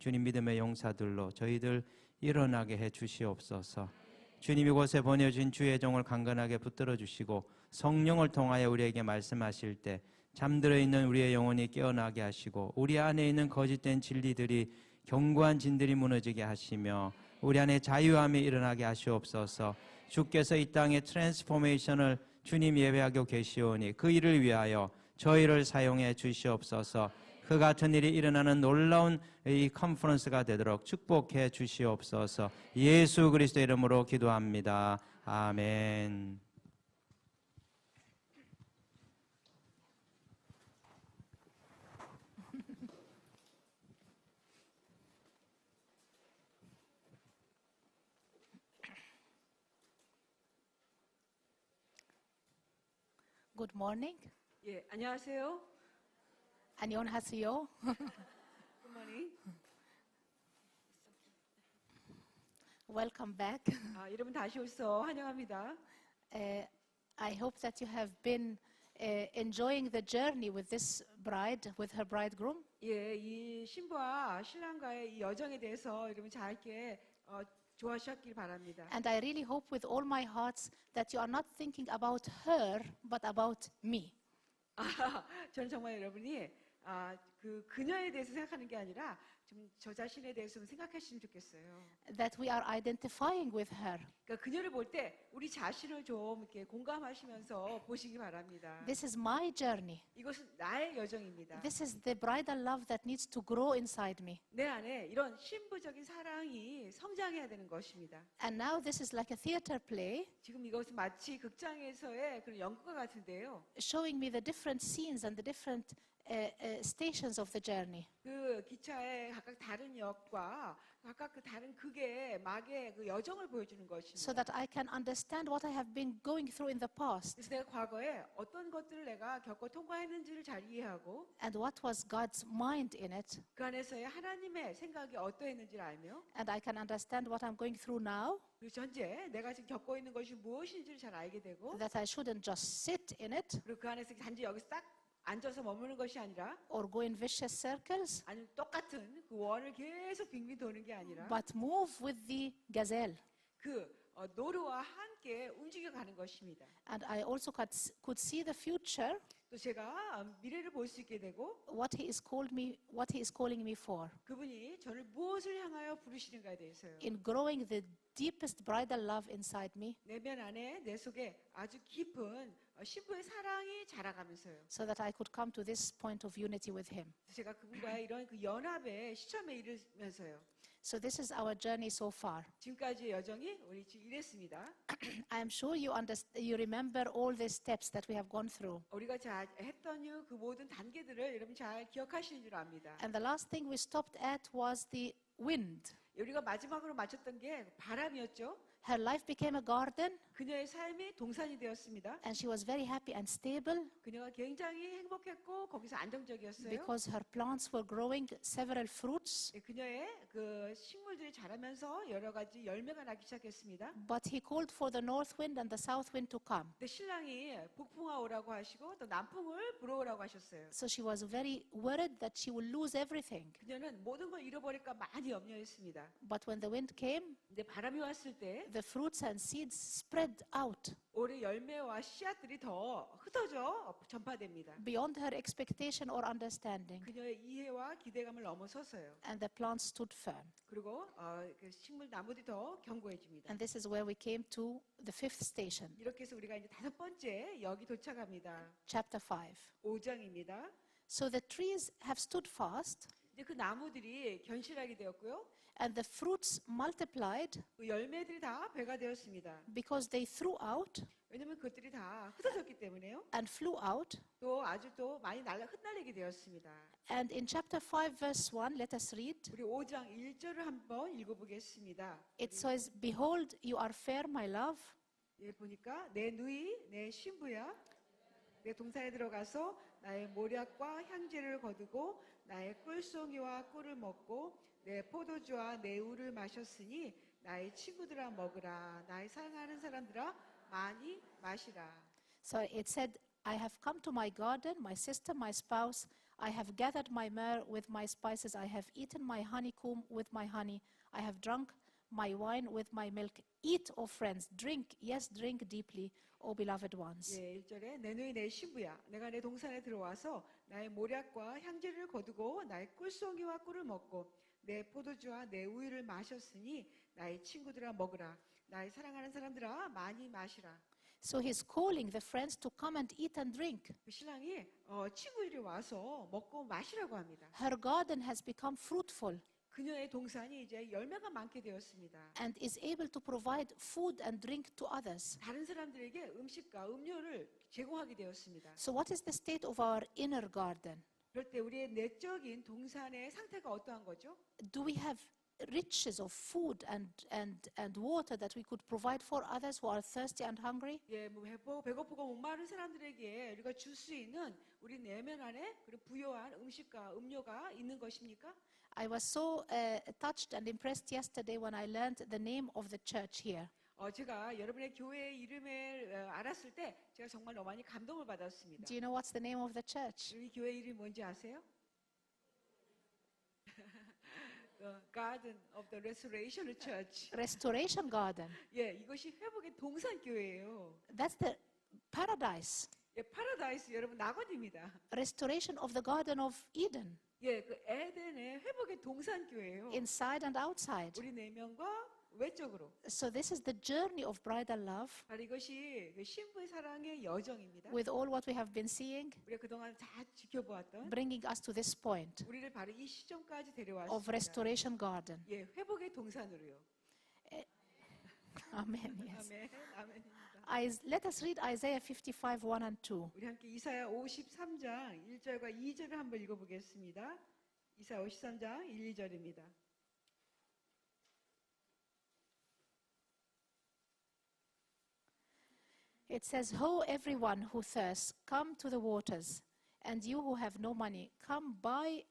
주님 믿음의 용사들로 저희들 일어나게 해 주시옵소서. 주님 이곳에 보내주신 주의 종을 강건하게 붙들어 주시고 성령을 통하여 우리에게 말씀하실 때 잠들어 있는 우리의 영혼이 깨어나게 하시고 우리 안에 있는 거짓된 진리들이 견고한 진들이 무너지게 하시며 우리 안에 자유함이 일어나게 하시옵소서. 주께서 이 땅의 트랜스포메이션을 주님 예배하고 계시오니 그 일을 위하여 저희를 사용해 주시옵소서. 그 같은 일이 일어나는 놀라운 이 컨퍼런스가 되도록 축복해 주시옵소서. 예수 그리스도의 이름으로 기도합니다. 아멘. Good morning. 예, 안녕하세요. 안녕하세요. Good morning. Welcome back. 여러분 다시 오셔서 환영합니다. I hope that you have been enjoying the journey with this bride, with her bridegroom. 예, 이 신부와 신랑과의 이 여정에 대해서 여러분 잘 이렇게 좋아하셨길 바랍니다. And I really hope with all my heart that you are not thinking about her, but about me. 저는 정말 여러분이 그녀에 대해서 생각하는 게 아니라 좀 저 자신에 대해서 좀 생각하시면 좋겠어요. That we are identifying with her. 그러니까 그녀를 볼 때 우리 자신을 좀 이렇게 공감하시면서 보시기 바랍니다. This is my journey. 이것은 나의 여정입니다. This is the bridal love that needs to grow inside me. 내 안에 이런 신부적인 사랑이 성장해야 되는 것입니다. And now this is like a theater play. 지금 이것은 마치 극장에서의 그런 연극과 같은데요. Showing me the different scenes and the different stations of the journey. 그 기차의 각각 다른 역과 각각 그 다른 극의 막의 그 여정을 보여주는 것입니다. So that I can understand what I have been going through in the past. 그래서 내가 과거에 어떤 것들을 내가 겪고 통과했는지를 잘 이해하고 And what was God's mind in it. 그 안에서의 하나님의 생각이 어떠했는지를 알며 And I can understand what I'm going through now. 그리고 현재 내가 지금 겪고 있는 것이 무엇인지를 잘 알게 되고 That I shouldn't just sit in it 그리고 그 안에서 단지 여기서 딱 앉아서 머무는 것이 아니라 or go in vicious circles, 아니면 똑같은 그 원을 계속 빙빙 도는 게 아니라 but move with the gazelle. 그 노루와 함께 움직여가는 것입니다. And I also could see the future, 또 제가 미래를 볼 수 있게 되고 what he is calling me for. 그분이 저를 무엇을 향하여 부르시는가에 대해서요. In growing the deepest bridal love inside me, 내면 안에 내 속에 아주 깊은 신부의 사랑이 자라가면서요. so that I could come to this point of unity with him. 제가 그분과의 이런 그 연합의 시점에 이르면서요. So this is our journey so far. 지금까지의 여정이 우리 지금 이랬습니다. I am sure you remember all the steps that we have gone through. 우리가 잘 했던 그 모든 단계들을 여러분 잘 기억하시는 줄 압니다. And the last thing we stopped at was the wind. 우리가 마지막으로 마쳤던 게 바람이었죠. Her life became a garden, 그녀의 삶이 동산이 되었습니다. and she was very happy and stable 그녀가 굉장히 행복했고 거기서 안정적이었어요. because her plants were growing several fruits. 그녀의 그 식물들이 자라면서 여러 가지 열매가 나기 시작했습니다. But he called for the north wind and the south wind to come. 근데 신랑이 북풍아 오라고 하시고 또 남풍을 불어오라고 하셨어요. So she was very worried that she would lose everything. 그녀는 모든 걸 잃어버릴까 많이 염려했습니다. But when the wind came, 근데 바람이 왔을 때 the fruits and seeds spread out 올해 열매와 씨앗들이 더 흩어져 전파됩니다. beyond her expectation or understanding. 그녀의 이해와 기대감을 넘어서서요. And the plants stood firm. 그리고 그 식물 나무들이 더 견고해집니다. And this is where we came to the fifth station, 이렇게 해서 우리가 이제 5번째 여기 도착합니다. chapter 5. 5장입니다. So the trees have stood fast, 이제 그 나무들이 견실하게 되었고요. and the fruits multiplied 그 열매들이 다 배가 되었습니다. because they threw out 왜냐하면 그것들이 다 흩어졌기 때문에요. and flew out. 또 아주 또 많이 흩날리게 되었습니다. And in chapter 5, verse 1, let us read. 우리 5장 1절을 한번 읽어보겠습니다. It says, Behold, you are fair, my love. 예, 보니까 내 누이, 내 신부야. 내 동산에 들어가서 나의 모략과 향제를 거두고 나의 꿀송이와 꿀을 먹고 내 포도주와 내 우를 마셨으니 나의 친구들아 먹으라. 나의 사랑하는 사람들아 많이 마시라. So it said, I have come to my garden, my sister, my spouse. I have gathered my myrrh with my spices. I have eaten my honeycomb with my honey. I have drunk my wine with my milk. Eat, O friends, drink, yes, drink deeply, O beloved ones. 예, 1절에 내 누이 내 신부야 내가 내 동산에 들어와서 나의 모략과 향제를 거두고 나의 꿀송이와 꿀을 먹고 내 포도주와 내 우유를 마셨으니 나의 친구들아 먹으라 나의 사랑하는 사람들아 많이 마시라. So he's calling the friends to come and eat and drink. 그 신랑이 친구들이 와서 먹고 마시라고 합니다. Her garden has become fruitful 그녀의 동산이 이제 열매가 많게 되었습니다. and is able to provide food and drink to others. 다른 사람들에게 음식과 음료를 제공하게 되었습니다. So what is the state of our inner garden? 그럴 때 우리의 내적인 동산의 상태가 어떠한 거죠? Do we have riches of food and water that we could provide for others who are thirsty and hungry? 예, 뭐 배고프고 목마른 사람들에게 우리가 줄 수 있는 우리 내면 안에 그런 부요한 음식과 음료가 있는 것입니까? I was so touched and impressed yesterday when I learned the name of the church here. 제가 여러분의 교회 이름을 알았을 때 제가 정말 너무 많이 감동을 받았습니다. Do you know what's the name of the church? 우리 교회 이름이 뭔지 아세요? Garden of the Restoration Church. Restoration Garden. 예, 이것이 회복의 동산교회예요. That's the paradise. 예, 파라다이스 여러분 낙원입니다. Restoration of the Garden of Eden, 예, 그 에덴의 회복의 동산교회예요. inside and outside. 우리 내면과 외적으로. So this is the journey of bridal love 바로 이것이 그 신부의 사랑의 여정입니다. with all what we have been seeing, 우리가 그동안 다 지켜보았던 bringing us to this point 우리를 바로 이 시점까지 of 데려왔습니다. Restoration Garden. 예, 회복의 동산으로요. Amen. Yes. 아멘, 아멘입니다. Let us read Isaiah 55, 1 and 2. 우리 함께 이사야 53장 1절과 2절을 한번 읽어보겠습니다. 이사야 53장 1, 2절입니다. It says, Ho, everyone who thirsts, come to the waters. And you who have no money, come buy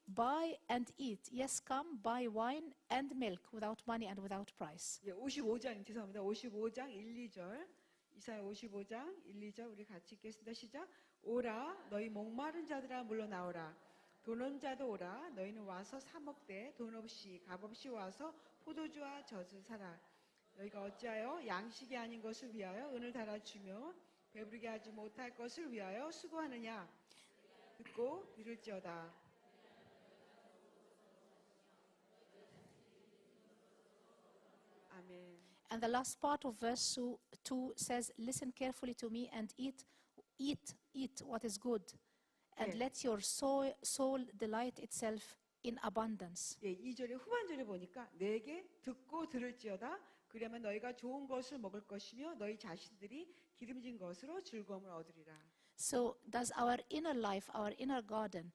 and eat. Yes, come buy wine and milk without money and without price. 예, 55장 죄송합니다. 55장 1, 2절. 이사야 55장 1, 2절 우리 같이 읽겠습니다. 시작. 오라 너희 목마른 자들아 물러나오라. 돈 없는 자도 오라. 너희는 와서 사 먹되 돈 없이 값 없이 와서 포도주와 젖을 사라. 너희가 어찌하여 양식이 아닌 것을 위하여 은을 달아주며 배부르게 하지 못할 것을 위하여 수고하느냐. 듣고 들을지어다. 아멘. And the last part of verse 2 says, Listen carefully to me and eat what is good. And 네. let your soul delight itself in abundance. 예, 2절의 후반절에 보니까 내게 듣고 들을지어다. 그러면 너희가 좋은 것을 먹을 것이며 너희 자신들이 기름진 것으로 즐거움을 얻으리라. So does our inner life, our inner garden,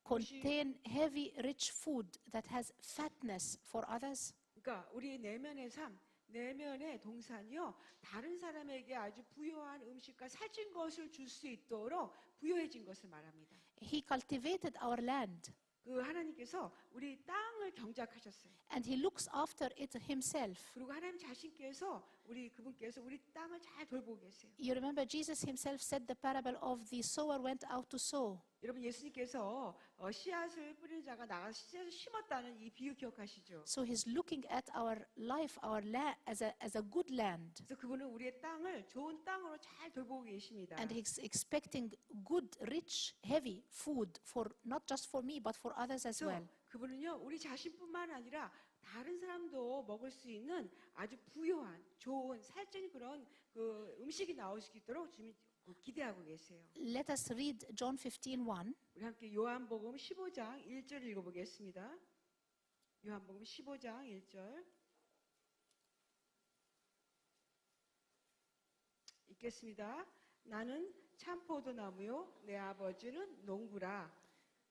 contain heavy, rich food that has fatness for others? 그러니까 우리 내면의 삶, 내면의 동산이요. 다른 사람에게 아주 부요한 음식과 살찐 것을 줄 수 있도록 부요해진 것을 말합니다. He cultivated our land 그 하나님께서 우리 땅을 경작하셨어요. and he looks after it himself. 그리고 하나님 자신께서 그분께서 우리 땅을 잘 돌보고 계세요. You remember Jesus himself said the parable of the sower went out to sow. 여러분 예수님께서 씨앗을 뿌리는 자가 나가서 씨앗을 심었다는 이 비유 기억하시죠? So he's looking at our life, our land as a good land. 그래서 그분은 우리의 땅을 좋은 땅으로 잘 돌보고 계십니다. And he's expecting good, rich, heavy food for not just for me but for others as well. 그분은요 우리 자신뿐만 아니라 다른 사람도 먹을 수 있는 아주 부요한 좋은 살찐 그런 그 음식이 나올 수 있도록 주님 기대하고 계세요. Let us read John 15:1. 우리 함께 요한복음 15장 1절 읽어보겠습니다. 요한복음 15장 1절 읽겠습니다. 나는 참 포도나무요 내 아버지는 농부라.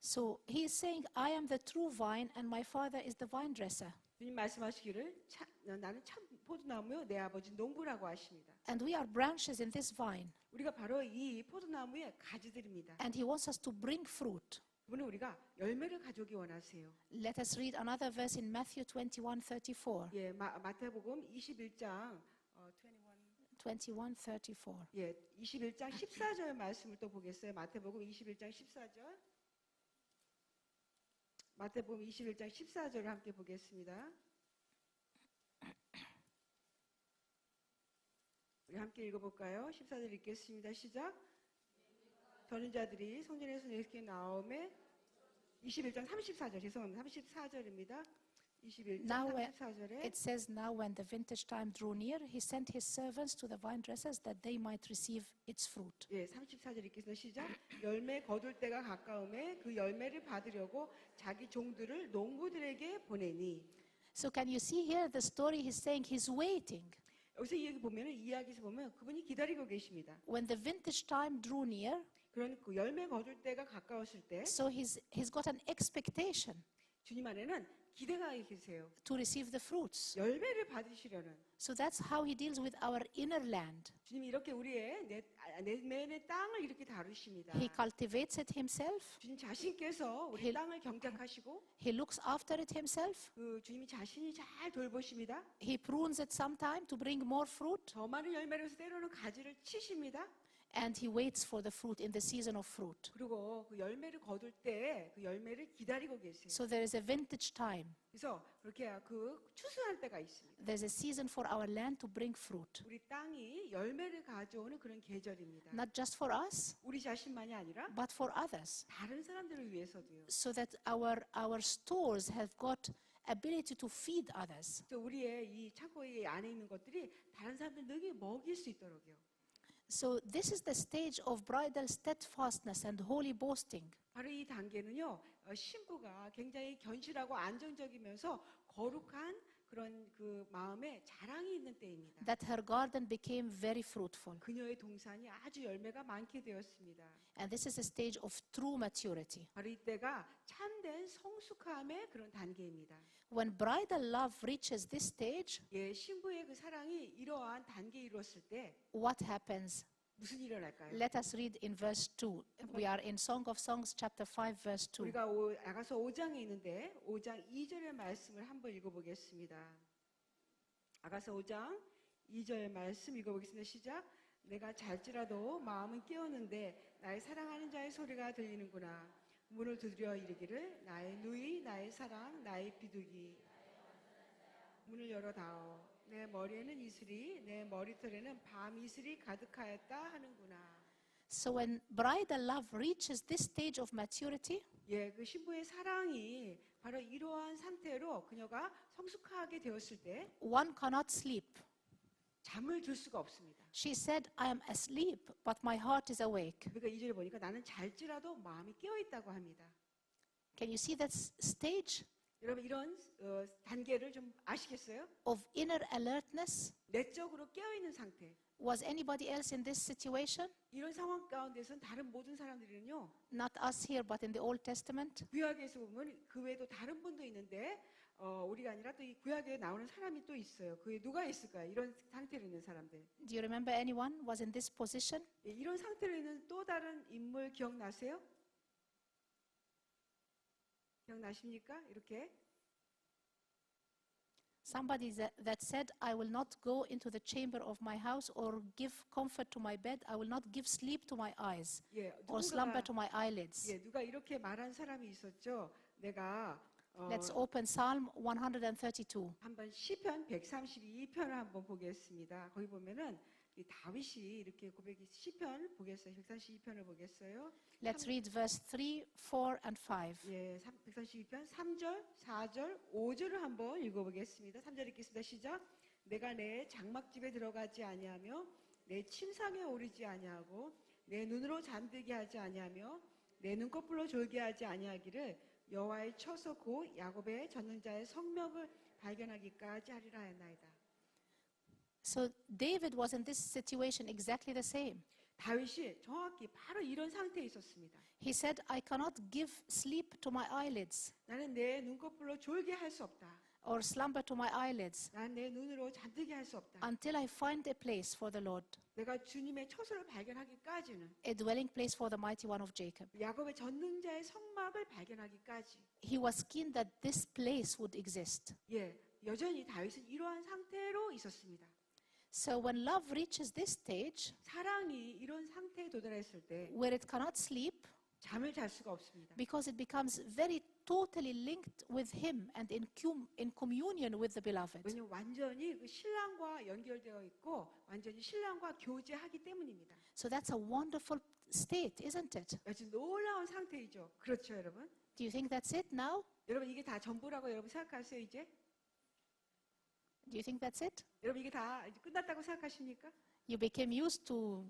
So he is saying, I am the true vine and my father is the vine dresser. 주님 말씀하시기를 나는 참 포도나무요 내 아버지 농부라고 하십니다. And we are branches in this vine. 우리가 바로 이 포도나무의 가지들입니다. And he wants us to bring fruit. 그분은 우리가 열매를 가져오기 원하세요. Let us read another verse in Matthew 21:34. 예, 마태복음 21장 21:34. 예, 21장 14절 말씀을 또 보겠어요. 마태복음 21장 14절. 마태복음 21장 14절을 함께 보겠습니다. 우리 함께 읽어볼까요? 14절 읽겠습니다. 시작. 전인자들이 성전에서 이렇게 나오매 21장 34절 죄송합니다. 34절입니다. 21장 Now, 34절에 it says, now when the vintage time drew near, he sent his servants to the vine dressers that they might receive its fruit. 예, 34절 읽겠습니다. 시작. 열매 거둘 때가 가까움에 그 열매를 받으려고 자기 종들을 농부들에게 보내니. So can you see here the story? He's saying he's waiting. 여기서 이야기 보면은 이야기에서 보면 그분이 기다리고 계십니다. When the vintage time drew near, 그런 그 열매 거둘 때가 가까웠을 때 so he's got an expectation 주님 안에는 기대가 계세요. to receive the fruits. 열매를 받으시려는. So that's how he deals with our inner land. 주님이 이렇게 우리의 내면의 땅을 이렇게 다루십니다. He cultivates it himself. 주님 자신께서 우리 힐- 땅을 경작하시고 He looks after it himself. 그 주님이 자신이 잘 돌보십니다. He prunes it sometime to bring more fruit. 더 많은 열매를 위해서 때로는 가지를 치십니다. And he waits for the fruit in the season of fruit. 그리고 그 열매를 거둘 때 그 열매를 기다리고 계세요. So there is a vintage time. 그래서 그렇게 그 추수할 때가 있습니다. There's a season for our land to bring fruit. 우리 땅이 열매를 가져오는 그런 계절입니다. Not just for us, 우리 자신만이 아니라 but for others. 다른 사람들을 위해서도요. So that our stores have got ability to feed others. 그래서 우리의 이 창고에 안에 있는 것들이 다른 사람들 능히 먹일 수 있도록요. So this is the stage of bridal steadfastness and holy boasting. 바로 이 단계는요, 신부가 굉장히 견실하고 안정적이면서 거룩한 그런 그 마음에 자랑이 있는 때입니다. That her garden became very fruitful. 그녀의 동산이 아주 열매가 많게 되었습니다. And this is a stage of true maturity. 바로 이때가 참된 성숙함의 그런 단계입니다. When bridal love reaches this stage, 예, 신부의 그 사랑이 이러한 단계에 이뤘을 때 what happens? 무슨 일이 일어날까요? Let us read in verse 2. We are in Song of Songs chapter 5 verse 2. 우리가 아가서 5장에 있는데 5장 2절의 말씀을 한번 읽어보겠습니다. 아가서 5장 2절 말씀 읽어보겠습니다. 시작. 내가 잘지라도 마음은 깨었는데 나의 사랑하는 자의 소리가 들리는구나. 문을 두드려 이르기를 나의 누이 나의 사랑 나의 비둘기 문을 열어다오. 내 머리에는 이슬이 내 머리털에는 밤 이슬이 가득하였다 하는구나. So when bridal love reaches this stage of maturity, 예, 그 신부의 사랑이 바로 이러한 상태로 그녀가 성숙하게 되었을 때 one cannot sleep. 잠을 들 수가 없습니다. She said, I am asleep, but my heart is awake. 그러니까 2절에 보니까 나는 잘지라도 마음이 깨어 있다고 합니다. Can you see that stage 여러분 이런 단계를 좀 아시겠어요? of inner alertness? 내적으로 깨어 있는 상태. Was anybody else in this situation? 이런 상황 가운데서는 다른 모든 사람들은요. Not us here, but in the Old Testament. 구약에서 보면 그 외에도 다른 분도 있는데 우리가 아니라 또 이 구약에 나오는 사람이 또 있어요. 그게 누가 있을까요? 이런 상태로 있는 사람들. Do you remember anyone was in this position? 예, 이런 상태로 있는 또 다른 인물 기억나세요? 기억나십니까? 이렇게 Somebody that said, I will not go into the chamber of my house or give comfort to my bed. I will not give sleep to my eyes 예, or slumber to my eyelids. 예, 누가 이렇게 말한 사람이 있었죠. 내가 Let's open Psalm 132. 한번 시편 132편을 한번 보겠습니다. 거기 보면은 이 다윗이 이렇게 고백이 시편 보겠어요. 132편을 보겠어요. Let's read verse 3, 4, and 5. 예, 132편 3절, 4절, 5절을 한번 읽어보겠습니다. 3절 읽겠습니다. 시작. 내가 내 장막집에 들어가지 아니하며 내 침상에 오르지 아니하고 내 눈으로 잠들게 하지 아니하며 내 눈꺼풀로 졸게 하지 아니하기를 여호와의 처소 곧 야곱의 전능자의 성명을 발견하기까지 하리라 했나이다. So David was in this situation exactly the same. 다윗이 정확히 바로 이런 상태에 있었습니다. He said, I cannot give sleep to my eyelids 나는 내 눈꺼풀로 졸게 할 수 없다. or slumber to my eyelids 나는 내 눈으로 잠들게 할 수 없다. until I find a place for the Lord, 내가 주님의 처소를 발견하기까지는 a dwelling place for the mighty one of Jacob. 야곱의 전능자의 성막을 발견하기까지 He was keen that this place would exist. 예, 여전히 다윗은 이러한 상태로 있었습니다. So when love reaches this stage 사랑이 이런 상태에 도달했을 때 where it cannot sleep 잠을 잘 수가 없습니다. because it becomes very totally linked with him and in communion with the beloved. 왜냐면 완전히 그 신랑과 연결되어 있고 완전히 신랑과 교제하기 때문입니다. So that's a wonderful state, isn't it? 아주 놀라운 상태이죠. 그렇죠, 여러분? Do you think that's it now? 여러분 이게 다 전부라고 여러분 생각하세요, 이제? Do you think that's it? 여러분 이게 다 이제 끝났다고 생각하십니까? You became used to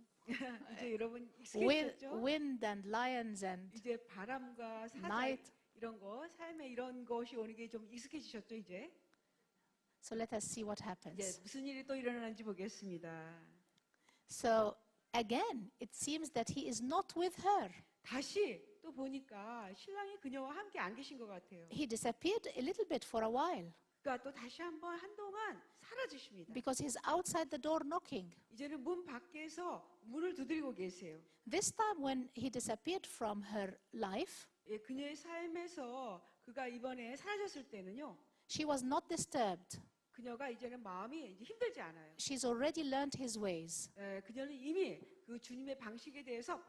이제 여러분 익숙해졌죠? wind and lions and 이제 바람과 사자 night. 이런 거, 삶에 이런 것이 오는 게 좀 익숙해지셨죠, 이제? So let us see what 이제 happens. 무슨 일이 또 일어나는지 보겠습니다. So again, it seems that he is not with her. 다시 또 보니까 신랑이 그녀와 함께 안 계신 것 같아요. He disappeared a little bit for a while 그러니까 또 다시 한동안 사라지십니다. because he's outside the door knocking. 이제는 문 밖에서 문을 두드리고 계세요. This time when he disappeared from her life, 예, 그녀의 삶에서 그가 이번에 사라졌을 때는요. she was not disturbed. 그녀가 이제는 마음이 이제 힘들지 않아요. She's already learned his ways. 예, 그녀는 이미 그 주님의 방식에 대해서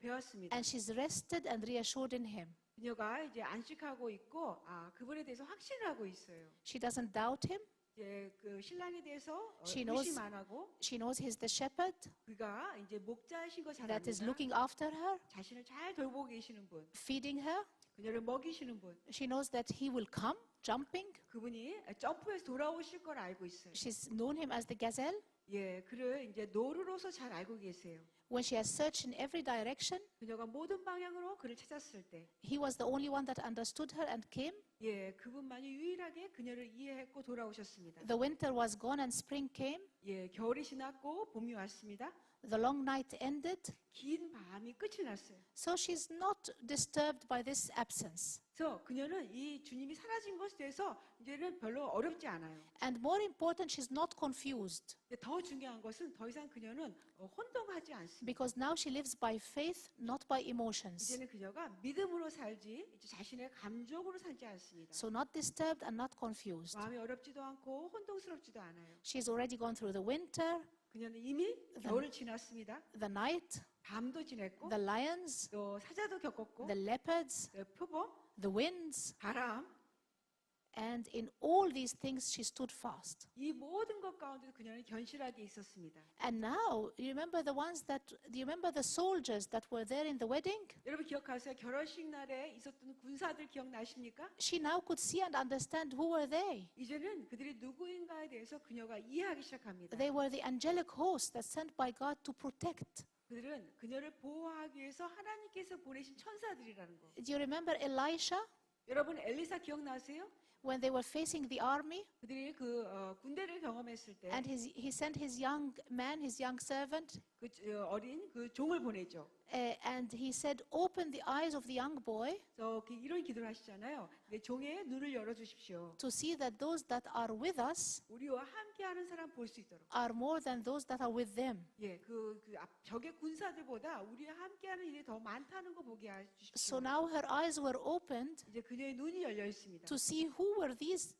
배웠습니다. And she's rested and reassured in him. 그녀가 이제 안식하고 있고 그분에 대해서 확신을 하고 있어요. She doesn't doubt him. 이제 그 신랑에 대해서 She knows- 의심 안 하고 She knows he's the shepherd 그가 이제 목자이신 거 잘 that is 압니다. looking after her, 자신을 잘 돌보고 계시는 분, feeding her. 그녀를 먹이시는 분, She knows that he will come, jumping. 그분이 점프해서 돌아오실 걸 알고 있어요. She's known him as the gazelle. 예, 그를 이제 노루로서 잘 알고 계세요. When she has searched in every direction, 그녀가 모든 방향으로 그를 찾았을 때, he was the only one that understood her and came. 예, 그분만이 유일하게 그녀를 이해했고 돌아오셨습니다. The winter was gone and spring came. 예, 겨울이 지났고 봄이 왔습니다. The long night ended. 긴 밤이 끝이 났어요. So she's not disturbed by this absence. 그래서 그녀는 이 주님이 사라진 것에 대해서 이제는 별로 어렵지 않아요. And more important, she's not confused 근데 더 중요한 것은 더 이상 그녀는 혼동하지 않습니다. because now she lives by faith, not by emotions. 이제는 그녀가 믿음으로 살지 이제 자신의 감정으로 살지 않습니다. So not disturbed and not confused. 마음이 어렵지도 않고 혼동스럽지도 않아요. She's already gone through the winter, 그녀는 이미 겨울을 지났습니다. the night, 밤도 지냈고 the lions, 또 사자도 겪었고 the leopards, 표범, the winds, 바람 and in all these things she stood fast. 이 모든 것 가운데도 그녀는 견실하게 있었습니다. And now, do you remember the soldiers that were there in the wedding? 여러분 기억하세요? 결혼식 날에 있었던 군사들 기억나십니까? She now could see and understand who were they. 이제는 그들이 누구인가에 대해서 그녀가 이해하기 시작합니다. They were the angelic host that sent by God to protect. 그들은 그녀를 보호하기 위해서 하나님께서 보내신 천사들이라는 거. Do you remember Elisha 여러분 엘리사 기억나세요? when they were facing the army 그들이 군대를 경험했을 때 and he sent his young man, his young servant, 그 어린 그 종을 보내죠. and he said, "Open the eyes of the young boy 이런 기도를 하시잖아요. 내 종의 눈을 열어 주십시오. to see that those that are with us 우리와 함께하는 사람 볼 수 있도록. are more than those that are with them." 예, 적의 군사들보다 우리와 함께하는 일이 더 많다는 거 보게 해 주십시오. So now her eyes were opened 이제 그녀의 눈이 열려 있습니다. to see who were these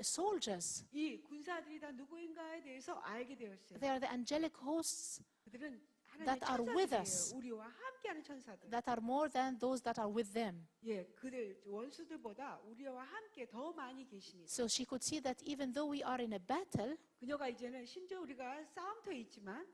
soldiers. 이 군사들이 다 누구인가에 대해서 알게 되었어요. They are the angelic hosts 그들은 하나님의 that are with us. 천사들이에요. 우리와 함께하는 천사들. that are more than those that are with them. 예, 그들 원수들보다 우리와 함께 더 많이 계십니다. So she could see that even though we are in a battle, 그녀가 이제는 심지어 우리가 싸움터에 있지만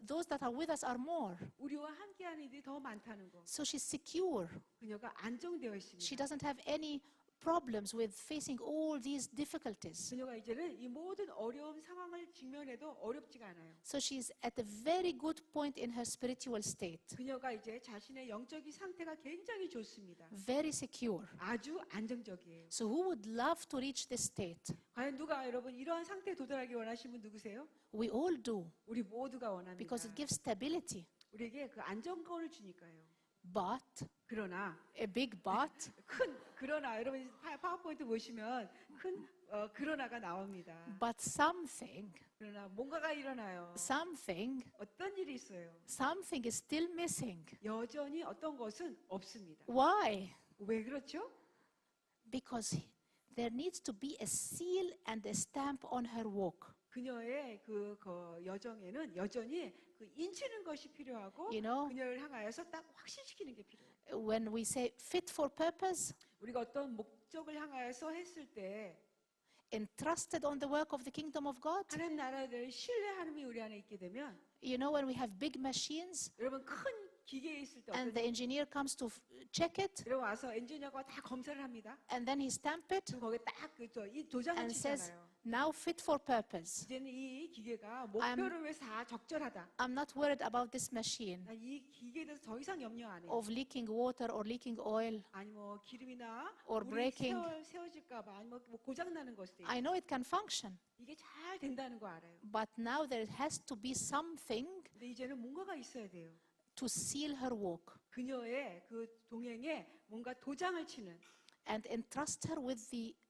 those that are with us are more. 우리와 함께하는 이들이 더 많다는 거. So she's secure. 그녀가 안정되어 She 있습니다. doesn't have any problems with facing all these difficulties. 그녀가 이제는 이 모든 어려운 상황을 직면해도 어렵지가 않아요. So she's at a very good point in her spiritual state. 그녀가 이제 자신의 영적인 상태가 굉장히 좋습니다. Very secure. 아주 안정적이에요. So who would love to reach this state? 과연 누가 여러분 이러한 상태에 도달하기 원하시는 분 누구세요? We all do 우리 모두가 원합니다. because it gives stability. 우리에게 그 안정감을 주니까요. But, 그러나 a big but, 그러나 여러분 파워포인트 보시면 큰 그러나가 나옵니다. but something, 그러나 뭔가가 일어나요. something 어떤 일이 있어요. Something is still missing. 여전히 어떤 것은 없습니다. Why? 왜 그렇죠? Because there needs to be a seal and a stamp on her walk. 그녀의 그 여정에는 여전히 그 인치는 것이 필요하고 You know, 그녀를 향하여서 딱 확신시키는 게 필요해요. When we say fit for purpose, 우리가 어떤 목적을 향하여서 했을 때 entrusted on the work of the kingdom of God. 하나님 나라를 신뢰하는 우리 안에 있게 되면 You know, when we have big machines 여러분 큰 기계에 있을 때 and the 어떤 engineer comes to check it, 여러분 와서 엔지니어가 다 검사를 합니다. and then he stamp it 그럼 거기에 딱 이 도장을 and says, 치잖아요. now fit for purpose. 이제는 이 기계가 목표를 위해서 다 적절하다. I'm not worried about this machine 난 이 기계에 대해서 더 이상 염려 안 해요. of leaking water or leaking oil. 아니 뭐 기름이나 or 물이 breaking. 세워질까 봐 아니 뭐 고장 나는 것도 있고 I know it can function, 이게 잘 된다는 거 알아요. but now there has to be something 근데 이제는 뭔가가 있어야 돼요. to seal her walk 그녀의 그 동행에 뭔가 도장을 치는 and entrust her with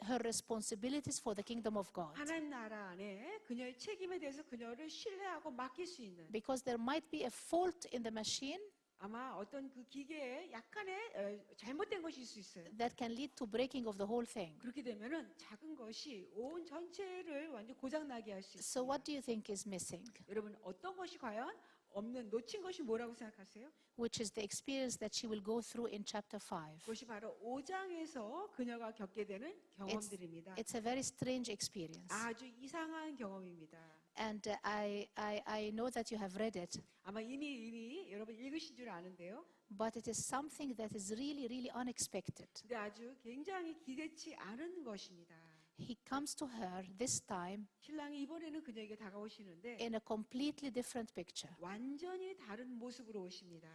her responsibilities for the kingdom of God. 하나님 나라 안에 그녀의 책임에 대해서 그녀를 신뢰하고 맡길 수 있는 Because there might be a fault in the machine 아마 어떤 그 기계에 약간의 잘못된 것일 수 있어요. that can lead to breaking of the whole thing. 그렇게 되면은 작은 것이 온 전체를 완전 고장 나게 할 수 So 있습니다. what do you think is missing? 여러분 어떤 것이 과연 없는 놓친 것이 뭐라고 생각하세요? Which is the experience that she will go through in chapter 5. 그것이 바로 5장에서 그녀가 겪게 되는 경험들입니다. It's a very strange experience. 아주 이상한 경험입니다. And I know that you have read it, 아마 이미 여러분 읽으신 줄 아는데요. but it is something that is really, really unexpected. 근데 아주 굉장히 기대치 않은 것입니다. He comes to her this time 신랑이 이번에는 그녀에게 다가오시는데 in a completely different picture. 완전히 다른 모습으로 오십니다.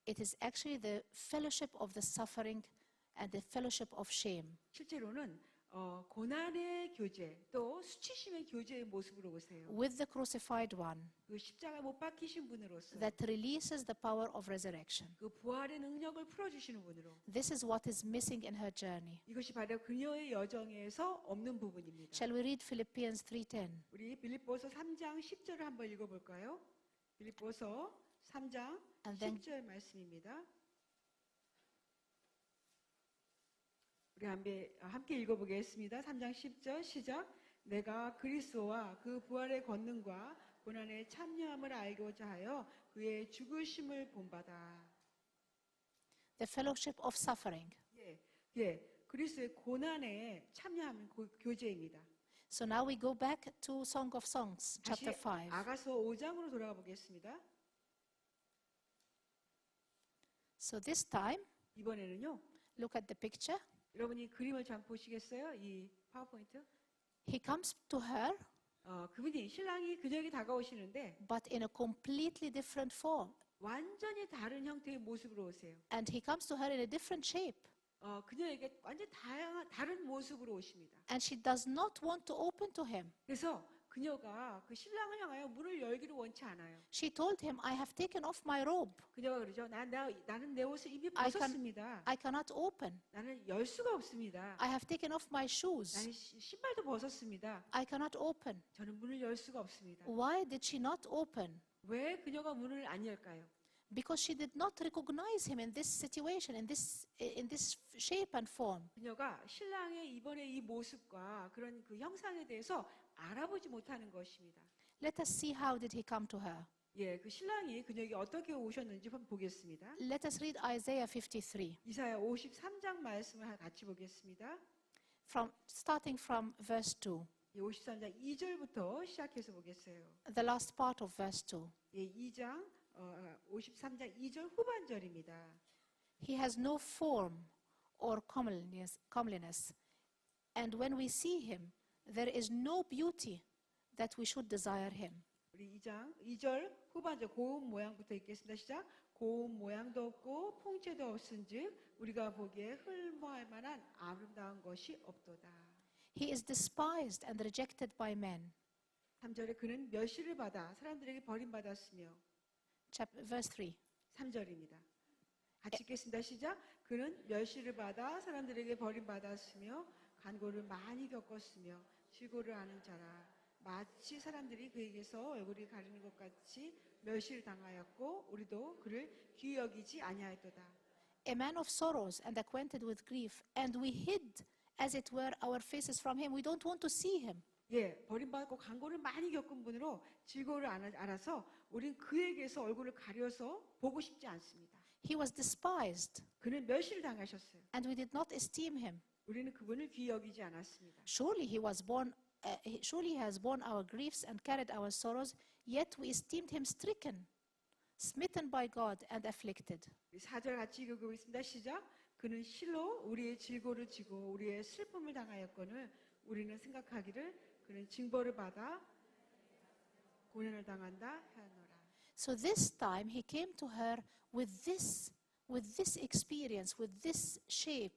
It is actually the fellowship of the suffering and the fellowship of shame. 실제로는 고난의 교제 또 수치심의 교제의 모습으로 오세요. With the crucified one 그 십자가 못 박히신 분으로서 that releases the power of resurrection. 그 부활의 능력을 풀어주시는 분으로 This is what is missing in her journey. 이것이 바로 그녀의 여정에서 없는 부분입니다. Shall we read Philippians 3:10? 우리 빌립보서 3장 10절을 한번 읽어볼까요? 빌립보서 3장 And then- 10절 말씀입니다. 우리 함께 읽어보겠습니다. 3장 10절 시작. 내가 그리스도와 그 부활의 권능과 고난에 참여함을 알고자 하여 그의 죽으심을 본받아. The fellowship of suffering. 그리스도의 고난에 참여하는 교제입니다. So now we go back to Song of Songs, 다시 chapter 5. 아가서 5장으로 돌아가 보겠습니다. So this time, 이번에는요. look at the picture. 여러분이 그림을 잘 보시겠어요? 이 파워포인트. He comes to her, 그분이 신랑이 그녀에게 다가오시는데 but in a completely different form. 완전히 다른 형태의 모습으로 오세요. And he comes to her in a different shape. 그녀에게 완전 다른 모습으로 오십니다. And she does not want to open to him. 그래서 그녀가 그 신랑을 향하여 문을 열기를 원치 않아요. She told him, I have taken off my robe. 그녀가 그러죠. 나는 내 옷을 이미 I can- 벗었습니다. I cannot open. 나는 열 수가 없습니다. I have taken off my shoes. 나는 신발도 벗었습니다. I cannot open. 저는 문을 열 수가 없습니다. Why did she not open? 왜 그녀가 문을 안 열까요? Because she did not recognize him in this situation, in this shape and form. 그녀가 신랑의 이번에 이 모습과 그런 그 형상에 대해서 알아보지 못하는 것입니다. Let us see how did he come to her. 그 신랑이 그녀에게 어떻게 오셨는지 한번 보겠습니다. Let us read Isaiah 53, 이사야 53장 말씀을 같이 보겠습니다. starting from verse 2, 53장 2절부터 시작해서 보겠어요. the last part of verse 2. 2장 53장 2절 후반절입니다. He has no form or comeliness, and when we see him, there is no beauty that we should desire him. 우리 2장 2절 후반절 고운 모양부터 읽겠습니다. 시작. 고운 모양도 없고 풍채도 없은즉 우리가 보기에 흠모할 만한 아름다운 것이 없도다. He is despised and rejected by men. 3절에 그는 멸시를 받아 사람들에게 버림받았으며 Verse 3. 3절입니다. 같이 읽겠습니다. 시작. 그는 멸시를 받아 사람들에게 버림받았으며 간고를 많이 겪었으며 질고를 하는 자라. 마치 사람들이 그에게서 얼굴이 가리는 것 같이 멸시를 당하였고 우리도 그를 귀히 여기지 아니하였도다. A man of sorrows and acquainted with grief, and we hid, as it were, our faces from him. We don't want to see him. 버림받고 간고를 많이 겪은 분으로 질고를 알아서 우린 그에게서 얼굴을 가려서 보고 싶지 않습니다. He was despised, 그는 멸시를 당하셨어요. and we did not esteem him. 우리는 그분을 귀히 여기지 않았습니다. Surely he has borne our griefs and carried our sorrows, yet we esteemed him stricken, smitten by God, and afflicted. 4절 같이 읽어보겠습니다. 시작. 그는 실로 우리의 질고를 지고 우리의 슬픔을 당하였거늘 우리는 생각하기를 그는 징벌을 받아 고난을 당한다 하노라. So this time he came to her with this experience, with this shape.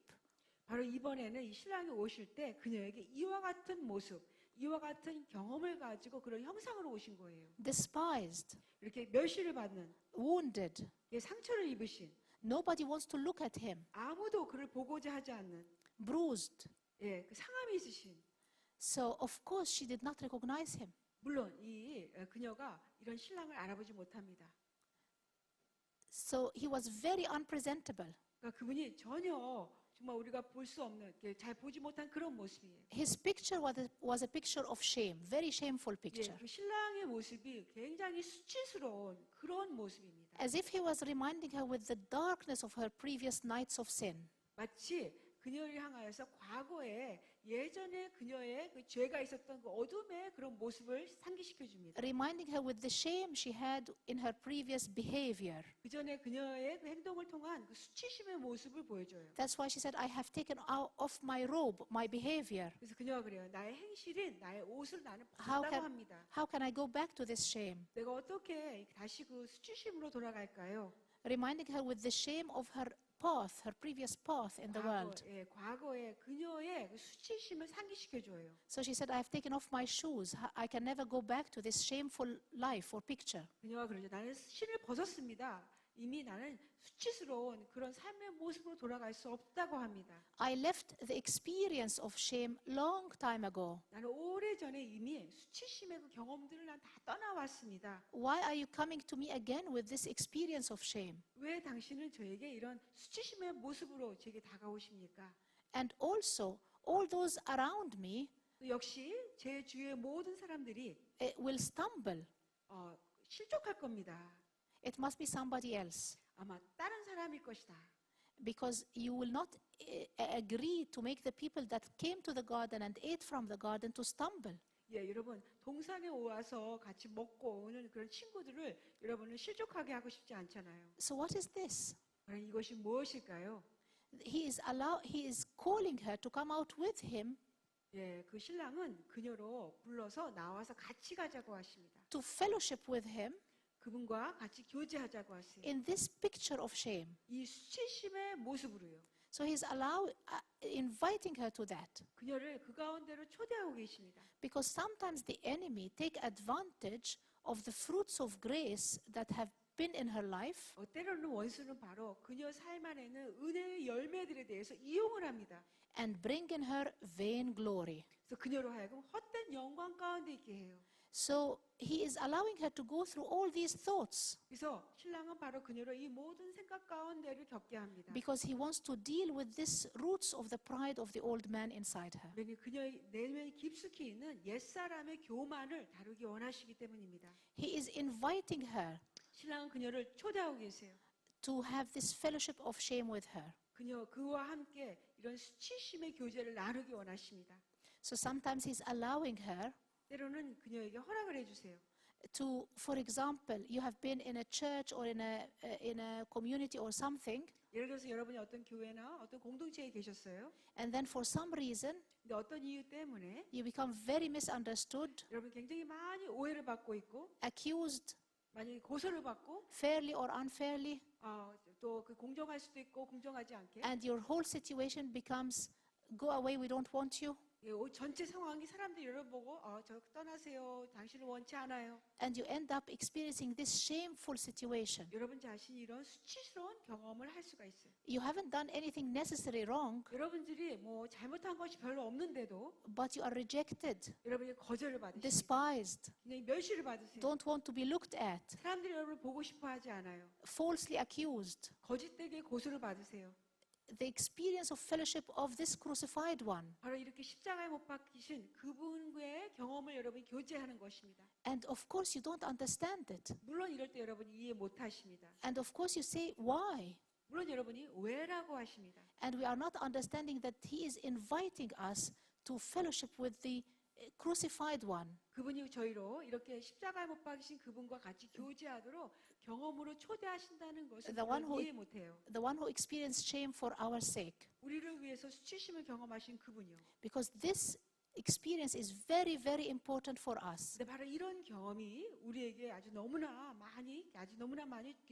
바로 이번에는 이 신랑이 오실 때 그녀에게 이와 같은 모습, 이와 같은 경험을 가지고 그런 형상으로 오신 거예요. Despised, 이렇게 멸시를 받는, wounded. 상처를 입으신, Nobody wants to look at him. 아무도 그를 보고자 하지 않는, Bruised. 그 상함이 있으신. So of course she did not recognize him. 물론 이 그녀가 이런 신랑을 알아보지 못합니다. So he was very unpresentable. 그러니까 그분이 전혀 정말 우리가 볼 수 없는, 잘 보지 못한 그런 모습이에요. His picture was a picture of shame, very shameful picture. 그 신랑의 모습이 굉장히 수치스러운 그런 모습입니다. As if he was reminding her with the darkness of her previous nights of sin. 마치 그녀를 향하여서 과거에 예전에 그녀의 그 죄가 있었던 그 어둠의 그런 모습을 상기시켜 줍니다. Reminding her with the shame she had in her previous behavior. 그 전에 그녀의 그 행동을 통한 그 수치심의 모습을 보여줘요. That's why she said, I have taken off my robe, my behavior. 그래서 그녀가 그래요. 나의 행실인 나의 옷을 나는 How 벗었다고 can, 합니다. how can I go back to this shame? 내가 어떻게 다시 그 수치심으로 돌아갈까요? Reminding her with the shame of her path, her previous path in the world. 과거에 그녀의 그 수치심을 상기시켜 줘요. So she said, I have taken off my shoes. I can never go back to this shameful life or picture. 그녀가 그러죠. 나는 신을 벗었습니다. 이미 나는 수치스러운 그런 삶의 모습으로 돌아갈 수 없다고 합니다. I left the experience of shame long time ago. 나는 오래전에 이미 수치심의 그 경험들을 난 다 떠나왔습니다. Why are you coming to me again with this experience of shame? 왜 당신은 저에게 이런 수치심의 모습으로 제게 다가오십니까? And also, all those around me 또 역시 제 주위의 모든 사람들이 will stumble. 실족할 겁니다. It must be somebody else. 아마 다른 사람일 것이다. Because you will not agree to make the people that came to the garden and ate from the garden to stumble. 여러분 동산에 와서 같이 먹고 오는 그런 친구들을 여러분은 실족하게 하고 싶지 않잖아요. So what is this? 그럼 이것이 무엇일까요? He is calling her to come out with him 그 신랑은 그녀로 불러서 나와서 같이 가자고 하십니다. to fellowship with him 그분과 같이 교제하자고 하세요. in this picture of shame. 이 수치심의 모습으로요. So he's inviting her to that. 그녀를 그 가운데로 초대하고 계십니다. Because sometimes the enemy take advantage of the fruits of grace that have been in her life 때로는 원수는 바로 그녀 삶 안에는 은혜의 열매들에 대해서 이용을 합니다. and bring in her vain glory. 그래서 그녀로 하여금 헛된 영광 가운데 있게 해요. So he is allowing her to go through all these thoughts 그래서 신랑은 바로 그녀로 이 모든 생각 가운데를 겪게 합니다. because he wants to deal with these roots of the pride of the old man inside her. 왜냐하면 그녀의 내면에 깊숙이 있는 옛사람의 교만을 다루기 원하시기 때문입니다. He is inviting her 신랑은 그녀를 초대하고 계세요. to have this fellowship of shame with her. 그와 함께 이런 수치심의 교제를 나누기 원하십니다. So sometimes he's allowing her 때로는 그녀에게 허락을 해주세요. to, for example, you have been in a church or in a community or something, 예를 들어서 여러분이 어떤 교회나 어떤 공동체에 계셨어요. and then for some reason 근데 어떤 이유 때문에 you become very misunderstood, 여러분 굉장히 많이 오해를 받고 있고 accused 많이 고소를 받고 fairly or unfairly, 또 그 공정할 수도 있고 공정하지 않게 and your whole situation becomes go away, we don't want you. 전체 상황이 사람들이 여러분 보고 저 떠나세요. 당신을 원치 않아요. And you end up experiencing this shameful situation. 여러분 자신이 이런 수치스러운 경험을 할 수가 있어요. You haven't done anything necessarily wrong, 여러분들이 뭐 잘못한 것이 별로 없는데도 but you are rejected, 여러분이 거절을 받으시고 despised, 그냥 멸시를 받으세요. don't want to be looked at, 사람들이 여러분을 보고 싶어 하지 않아요. falsely accused. 거짓되게 고소를 받으세요. the experience of fellowship of this crucified one. 바로 이렇게 십자가에 못 박히신 그분과의 경험을 여러분이 교제하는 것입니다. And of course you don't understand it. 물론 이럴 때 여러분이 이해 못 하십니다. And of course you say, why? 물론 여러분이 왜라고 하십니다. And we are not understanding that he is inviting us to fellowship with the crucified one. 그분이 저희로 이렇게 십자가에 못 박히신 그분과 같이 교제하도록 경험으로 초대하신다는 것을 The one who- 이해 못해요. The one who experienced shame for our sake. 우리를 위해서 수치심을 경험하신 그분이요. Because this experience is very, very important for us. 근데 바로 이런 경험이 우리에게 아주 너무나 많이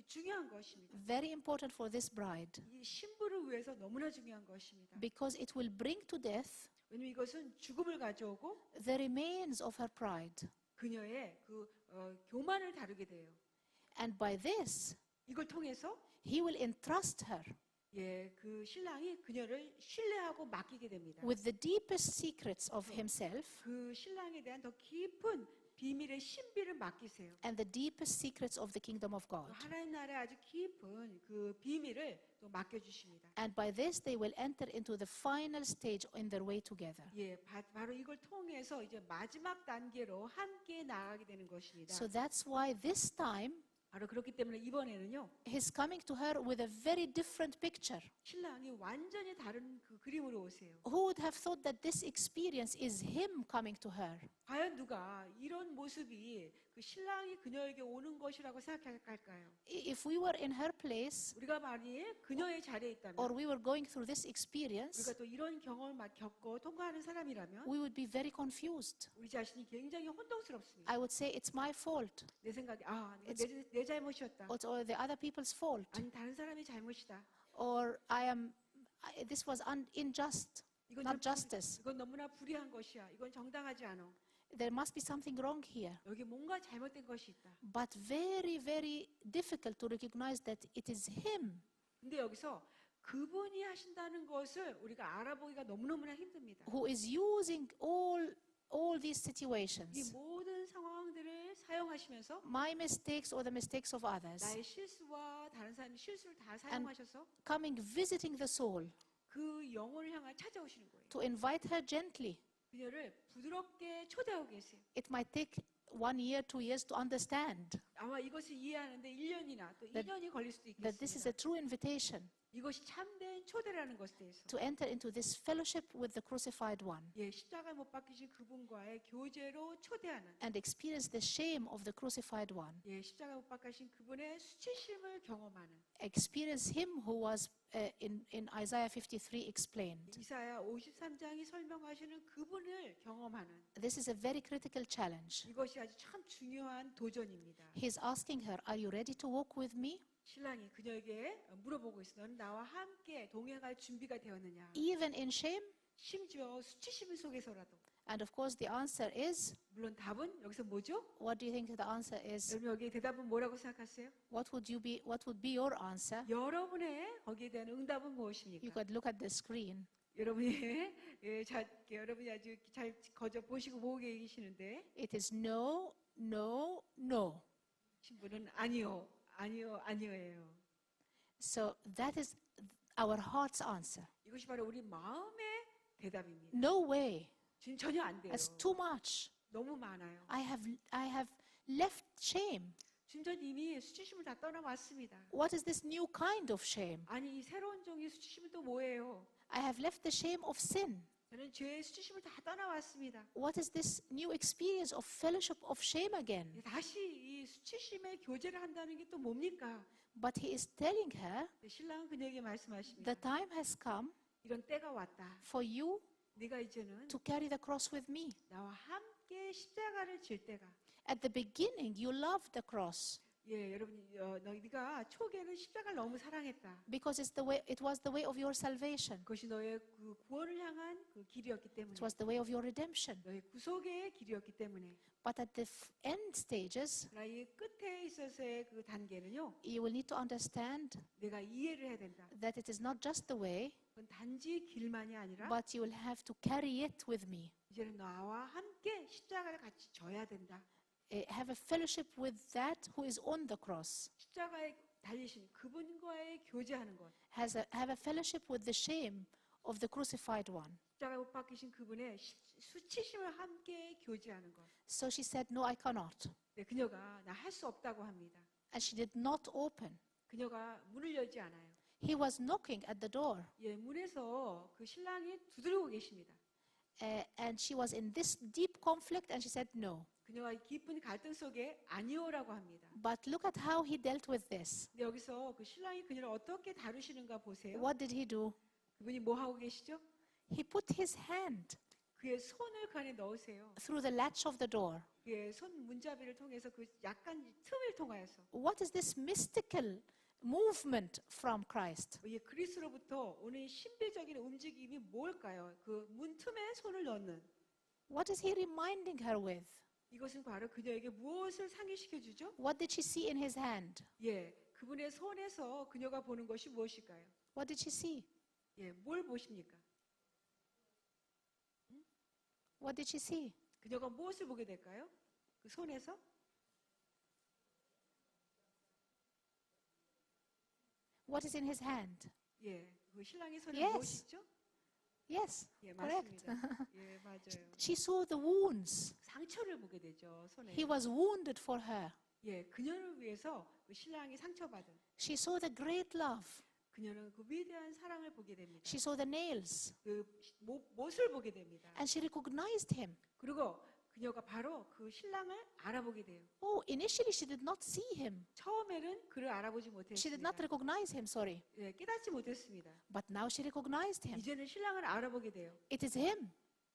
중요한 것입니다. Very important for this bride. 이 신부를 위해서 너무나 중요한 것입니다. Because it will bring to death 왜냐면 이것은 죽음을 가져오고 the remains of her pride. 그녀의 교만을 다루게 돼요. And by this, 이걸 통해서 he will entrust her 그 신랑이 그녀를 신뢰하고 맡기게 됩니다. with the deepest secrets of himself 그 신랑에 대한 더 깊은 비밀의 신비를 맡기세요. and the deepest secrets of the kingdom of God. 하나님 나라의 아주 깊은 그 비밀을 또 맡겨주십니다. And by this, they will enter into the final stage in their way together. 바로 이걸 통해서 이제 마지막 단계로 함께 나아가게 되는 것입니다. So that's why this time, 바로 그렇기 때문에 이번에는요, he's coming to her with a very different picture. 신랑이 완전히 다른 그 그림으로 오세요. Who would have thought that this experience is him coming to her? 과연 누가 이런 모습이 그 신랑이 그녀에게 오는 것이라고 생각할까요? If we were in her place, 우리가 만약에 그녀의 자리에 있다면, or we were going through this experience, 우리가 또 이런 경험을 막 겪고 통과하는 사람이라면 we would be very confused. 우리 자신이 굉장히 혼동스럽습니다. I would say it's my fault, 내 생각에 내 잘못이었다. or the other people's fault, 아니 다른 사람의 잘못이다. or this was unjust, not justice. 이건 너무나 불의한 것이야. 이건 정당하지 않아. There must be something wrong here. 여기 뭔가 잘못된 것이 있다. But very, very difficult to recognize that it is him. 근데 여기서 그분이 하신다는 것을 우리가 알아보기가 너무너무나 힘듭니다. Who is using all these 이 situations, 모든 상황들을 사용하시면서 my mistakes or the mistakes of others, 나의 실수와 다른 사람의 실수를 다 사용하셔서 coming, visiting the soul, 그 영혼을 향해 찾아오시는 거예요. to invite her gently. 그녀를 부드럽게 초대하고 계세요. It might take 1 year, 2 years to understand 아마 이것을 이해하는데 1년이나 또 2년이 걸릴 수도 that this is a 있겠습니다. true invitation 이것이 참된 초대라는 것에 대해서 to enter into this fellowship with the crucified one 십자가에 못 박히신 그분과의 교제로 초대하는 and experience the shame of the crucified one. 십자가에 못 박히신 그분의 수치심을 경험하는 Experience him who was in Isaiah 53 explained. 이사야 53장이 설명하시는 그분을 경험하는 This is a very critical challenge. 이것이 아주 참 중요한 도전입니다. He's asking her, are you ready to walk with me? 신랑이 그녀에게 물어보고 있어. 너는 나와 함께 동행할 준비가 되었느냐? Even in shame? 심지어 수치심 속에서라도. And of course the answer is, 물론 답은 여기서 뭐죠? what do you think the answer is? 여러분 여기 대답은 뭐라고 생각하세요? What would be your answer? 여러분의 거기에 대한 응답은 You 무엇입니까? could look at the screen. 여러분이 여러분이 아주 잘 거저 보시고 보고 계시는데 It is no, no, no. 신부는 아니요예요. So that is our heart's answer. 이것이 바로 우리 마음의 대답입니다. No way. 지금 전혀 안 돼요. That's too much. 너무 많아요. I have left shame. 지금 전 이미 수치심을 다 떠나왔습니다. What is this new kind of shame? 아니 이 새로운 종의 수치심은 또 뭐예요? I have left the shame of sin. 저는 죄의 수치심을 다 떠나왔습니다. What is this new experience of fellowship of shame again? 다시 이 수치심의 교제를 한다는 게 또 뭡니까? But he is telling her, 신랑은 그녀에게 말씀하십니다. the time has come 이런 때가 왔다. for you 네가 이제는 to carry the cross with me. 나와 함께 십자가를 질 때가. At the beginning, you loved the cross 여러분, 네가 초기에는 십자가를 너무 사랑했다. because it was the way of your salvation. 그것이 너의 그 구원을 향한 그 길이었기 때문에, It was the way of your redemption. 너의 구속의 길이었기 때문에. But at the end stages, 그러나 이 끝에 있어서의 그 단계는요, you will need to understand 내가 이해를 해야 된다. that it is not just the way, 그건 단지 길만이 아니라 but you will have to carry it with me. 이제는 나와 함께 십자가를 같이 져야 된다. Have a fellowship with that who is on the cross. 십자가의 달리신 그분과의 교제하는 것. have a fellowship with the shame of the crucified one. 십자가에 못 박히신 그분의 수치심을 함께 교제하는 것. So she said, no, I cannot. 네, 그녀가 나 할 수 없다고 합니다. And she did not open. 그녀가 문을 열지 않아요. He was knocking at the door. 예, 문에서 그 신랑이 두드리고 계십니다. And she was in this deep conflict and she said no. 그녀가 깊은 갈등 속에 아니오라고 합니다. But look at how he dealt with this. 근데 여기서 그 신랑이 그녀를 어떻게 다루시는가 보세요. What did he do? 그분이 뭐 하고 계시죠? He put his hand 그의 손을 그 안에 넣으세요. through the latch of the door. 그의 손 문잡이를 통해서 그 약간 틈을 통하여서 What is this mystical movement from Christ? 이 그리스로부터 오는 신비적인 움직임이 뭘까요? 그 문 틈에 손을 넣는 What is he reminding her with? 이것은 바로 그녀에게 무엇을 상기시켜 주죠? What did she see in his hand? 예, 그분의 손에서 그녀가 보는 것이 무엇일까요? What did she see? 예, 뭘 보십니까? What did she see? 그녀가 무엇을 보게 될까요? 그 손에서 What is in his hand? 예, 그 신랑의 손에 Yes. 무엇이 있죠? Yes, 예, correct. 맞습니다. 예, 맞아요. She saw the wounds. 상처를 보게 되죠, 손에. He was wounded for her. 예, 그녀를 위해서 그 신랑이 상처받은 She saw the great love. 그녀는 그 위대한 사랑을 보게 됩니다. She saw the nails. 그 못을 보게 됩니다. And she recognized him. 그리고 그녀가 바로 그 신랑을 알아보게 돼요. Oh, initially she did not see him. 처음에는 그를 알아보지 She did not 못했습니다. recognize him, sorry. 예, 깨닫지 못했습니다. But now she recognized him. 이제는 신랑을 알아보게 돼요. It is him.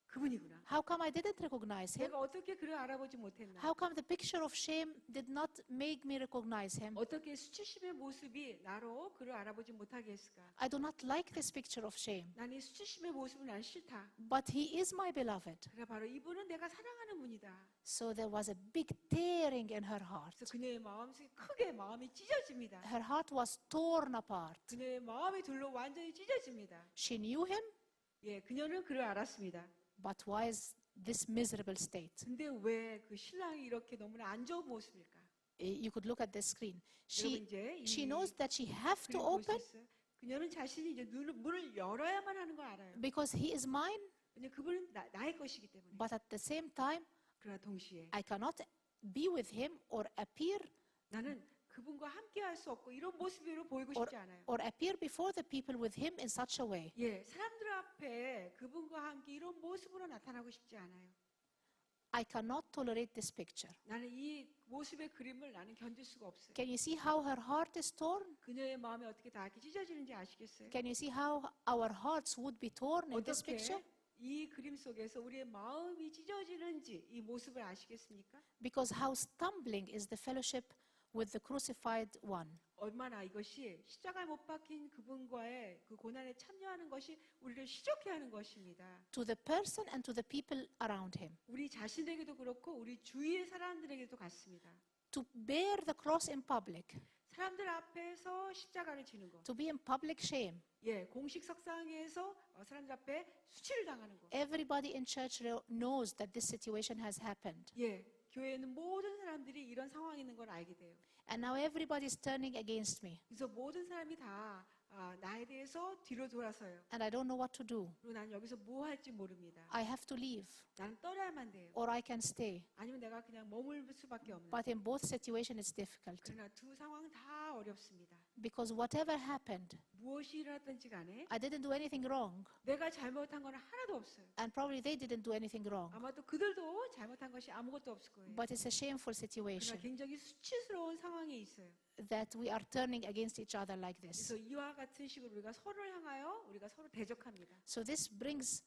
그분이구나. How come I didn't recognize him? 내가 어떻게 그를 알아보지 못했나? How come the picture of shame did not make me recognize him? 어떻게 수치심의 모습이 나로 그를 알아보지 못하게 했을까? I do not like this picture of shame. 난 이 수치심의 모습은 난 싫다. But he is my beloved. 그래 바로 이분은 내가 사랑하는 분이다. So there was a big tearing in her heart. 그래서 그녀의 마음속에 크게 마음이 찢어집니다. Her heart was torn apart. 그녀의 마음이 둘로 완전히 찢어집니다. She knew him, 예, 그녀는 그를 알았습니다. but why is this miserable state? 근데 왜 그 신랑이 이렇게 너무나 안 좋은 모습일까? You could look at the screen. 여러분 이제 She 이 knows that she have to 그림 볼수 open 있어요? 그녀는 자신이 이제 문을 열어야만 하는 거 알아요. because he is mine, 왜냐면 그분은 나의 것이기 때문에. but at the same time, 그러나 동시에 I cannot be with him or appear 나는 그분과 함께 할 수 없고 이런 모습으로 보이고 싶지 않아요. or appear before the people with him in such a way. 예, 사람들 앞에 그분과 함께 이런 모습으로 나타나고 싶지 않아요. I cannot tolerate this picture. 나는 이 모습의 그림을 나는 견딜 수가 없어요. Can you see how her heart is torn? 그녀의 마음이 어떻게 다 이렇게 찢어지는지 아시겠어요? Can you see how our hearts would be torn in this 어떻게 picture? 이 그림 속에서 우리의 마음이 찢어지는지 이 모습을 아시겠습니까? Because how stumbling is the fellowship with the crucified one. 얼마나 이것이 십자가에 못 박힌 그분과의 그 고난에 참여하는 것이 우리를 시족해 하는 것입니다. To the person and to the people around him. 우리 자신에게도 그렇고 우리 주위의 사람들에게도 같습니다. To bear the cross in public. 사람들 앞에서 십자가를 지는 것. To be in public shame. 예, 공식 석상에서 사람들 앞에 수치를 당하는 것. Everybody in church knows that this situation has happened. 예, 교회에 있는 모든 사람들이 이런 상황이 있는 걸 알게 돼요. And now everybody is turning against me. 그래서 모든 사람이 다 나에 대해서 뒤로 돌아서요. And I don't know what to do. 그리고 나는 여기서 뭐 할지 모릅니다. I have to leave 나는 떠나야만 돼요. or I can stay. 아니면 내가 그냥 머물 수밖에 없는. But in both situations it's difficult. 그러나 두 상황 다 어렵습니다. Because whatever happened, 무엇이 일어났든지 간에 I didn't do anything wrong. 내가 잘못한 건 하나도 없어요. And probably they didn't do anything wrong. 아마도 그들도 잘못한 것이 아무것도 없을 거예요. But it's a shameful 그러나 situation 굉장히 수치스러운 상황에 있어요. that we are turning against each other like this. 그래서 이와 같은 식으로 우리가 서로를 향하여 우리가 서로 대적합니다. So this brings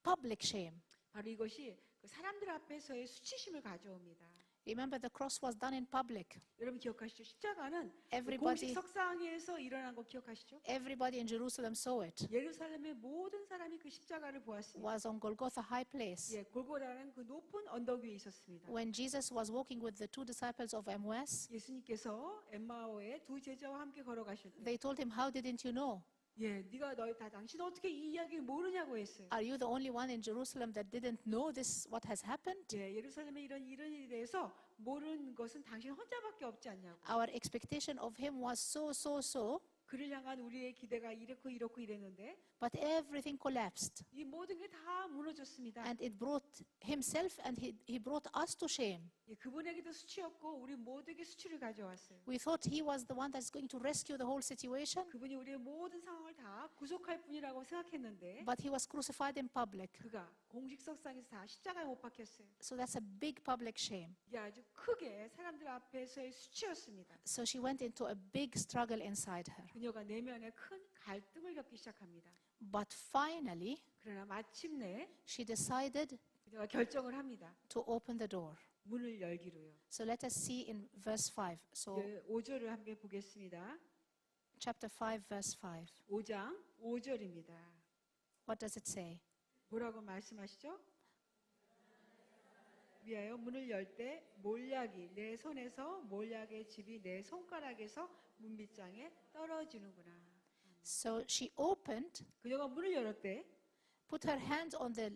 public shame. 바로 이것이 그 사람들 앞에서의 수치심을 가져옵니다. Remember, the cross was done in public. 여러분 기억하시죠? 십자가는 Everybody- 공식 석상에서 일어난 거 기억하시죠? Everybody in Jerusalem saw it. 예루살렘의 모든 사람이 그 십자가를 보았습니다. Was on Golgotha high place. 예, 골고다라는 그 높은 언덕 위에 있었습니다. When Jesus was walking with the two disciples of Emmaus, 예수님께서 엠마오의 두 제자와 함께 걸어가실 때 they told him, how didn't you know? 예, 당신 어떻게 이 이야기를 모르냐고 했어요. Are you the only one in Jerusalem that didn't know this, what has happened? 예, 예루살렘에 이런 일에 대해서 모르는 것은 당신 혼자밖에 없지 않냐고. Our expectation of him was so. 그를 향한 우리의 기대가 이렇고 이랬는데 But everything collapsed. 이 모든 게 다 무너졌습니다. And it brought himself and he brought us to shame. 예, 그분에게도 수치였고 우리 모두에게 수치를 가져왔어요. We thought he was the one that's going to rescue the whole situation. 그분이 우리의 모든 상황을 다 구속할 분이라고 생각했는데 But he was crucified in public. 그가 공식석상에서 다 십자가에 못 박혔어요. So that's a big public shame. 이게 아주 크게 사람들 앞에서의 수치였습니다. So she went into a big struggle inside her. 그녀가 내면에 큰 갈등을 겪기 시작합니다. But finally, 그러나 마침내 she decided 그녀가 결정을 합니다. to open the door. 문을 열기로요. So let us see in verse 5. So 5절을 함께 보겠습니다. chapter 5, verse 5. 5장 5절입니다. What does it say? 뭐라고 말씀하시죠? 위하여 문을 열 때 몰약이 내 손에서 몰약의 집이 내 손가락에서 문빗장에 떨어지는구나. So she opened, 그녀가 문을 열었대. put her hand on the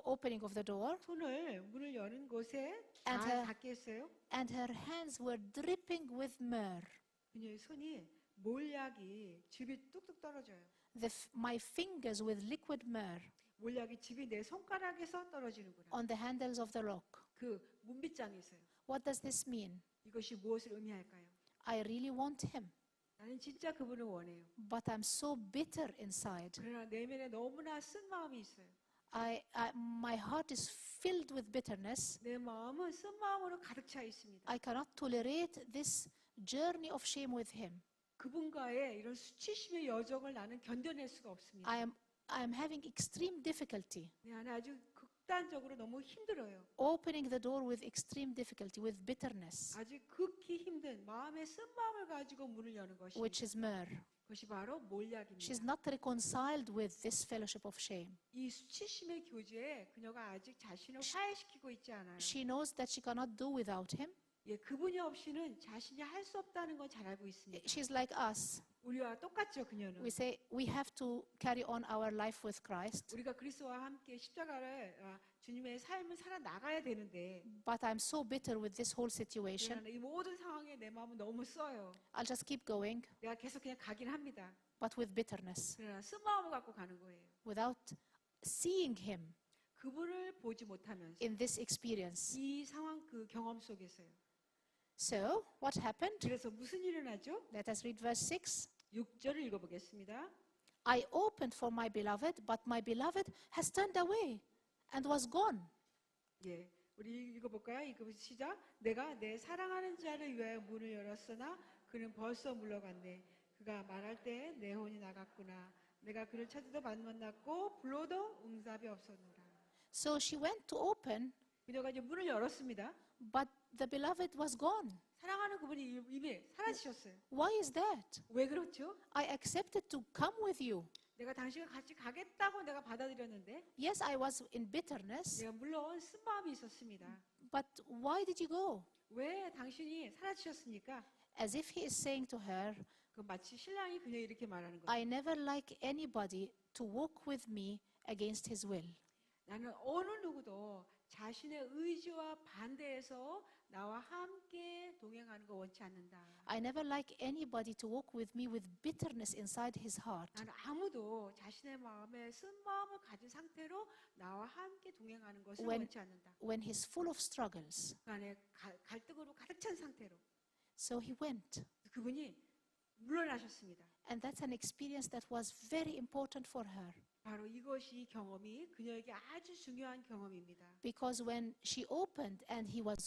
opening of the door, 손을 문을 여는 곳에 And 다 her- 닿게 했어요. and her hands were dripping with myrrh. 그녀의 손이 몰약이 즙이 뚝뚝 떨어져요. My fingers with liquid myrrh 몰약이 즙이 내 손가락에서 떨어지는구나. on the handles of the lock. 그 문빗장에서요. What does this mean? 이것이 무엇을 의미할까요? I really want him, 나는 진짜 그분을 원해요. but I'm so bitter inside. 그러나 내면에 너무나 쓴 마음이 있어요. My heart is filled with bitterness. 내 마음은 쓴 마음으로 가득 차 있습니다. I cannot tolerate this journey of shame with him. 그분과의 이런 수치심의 여정을 나는 견뎌낼 수가 없습니다. I am having extreme difficulty 내 안에 아주 극단적으로 너무 힘들어요. opening the door with extreme difficulty, with bitterness, 아주 극히 힘든 마음의 쓴 마음을 가지고 문을 여는 것이 which is myrrh. 그것이 바로 She's 몰약입니다. not reconciled with this fellowship of shame. 이 수치심의 교제에 그녀가 아직 자신을 화해시키고 있지 않아요. She knows that she cannot do without him. 예, 그분이 없이는 자신이 할 수 없다는 건 잘 알고 있습니다. She's like us. 우리와 똑같죠, 그녀는. We say we have to carry on our life with Christ, 우리가 그리스도와 함께 십자가를 주님의 삶을 살아 나가야 되는데 but I'm so bitter with this whole situation. 그러나 이 모든 상황에 내 마음은 너무 써요. I'll just keep going, 내가 계속 그냥 가긴 합니다. but with bitterness, 그러나 쓴 마음을 갖고 가는 거예요. without seeing him 그분을 보지 못하면서 in this experience. 이 상황 그 경험 속에서요. So, what happened? 그래서 무슨 일이 일어나죠? Let us read verse 6. 6절을 읽어보겠습니다. I opened for my beloved, but my beloved has turned away and was gone. 예, 우리 읽어볼까요? 이거 시작. 내가 내 사랑하는 자를 위하여 문을 열었으나 그는 벌써 물러갔네. 그가 말할 때 내 혼이 나갔구나. 내가 그를 찾아도 안 만났고 불러도 응답이 없었노라. So she went to open, 그녀가 이제 문을 열었습니다. but the beloved was gone. 사랑하는 그분이 이미 사라지셨어요. Why is that? 왜 그렇죠? I accepted to come with you. 내가 당신과 같이 가겠다고 내가 받아들였는데 Yes, I was in bitterness, 내가 물론 쓴 마음이 있었습니다. but why did you go? 왜 당신이 사라지셨습니까? As if he is saying to her, 그 마치 신랑이 그녀 이렇게 말하는 거예요. I never like anybody to walk with me against his will. 나는 어느 누구도 자신의 의지와 반대해서 나와 함께 동행하는 거 원치 않는다. I never like anybody to walk with me with bitterness inside his heart. 나는 아무도 자신의 마음에 쓴 마음을 가진 상태로 나와 함께 동행하는 것을 When- 원치 않는다. When he's full of struggles. 그 안에 갈등으로 가득 찬 상태로 So he went. 그분이 물러나셨습니다. And that's an experience that was very important for her. 바로 이것이 경험이 그녀에게 아주 중요한 경험입니다. Because when she opened and he was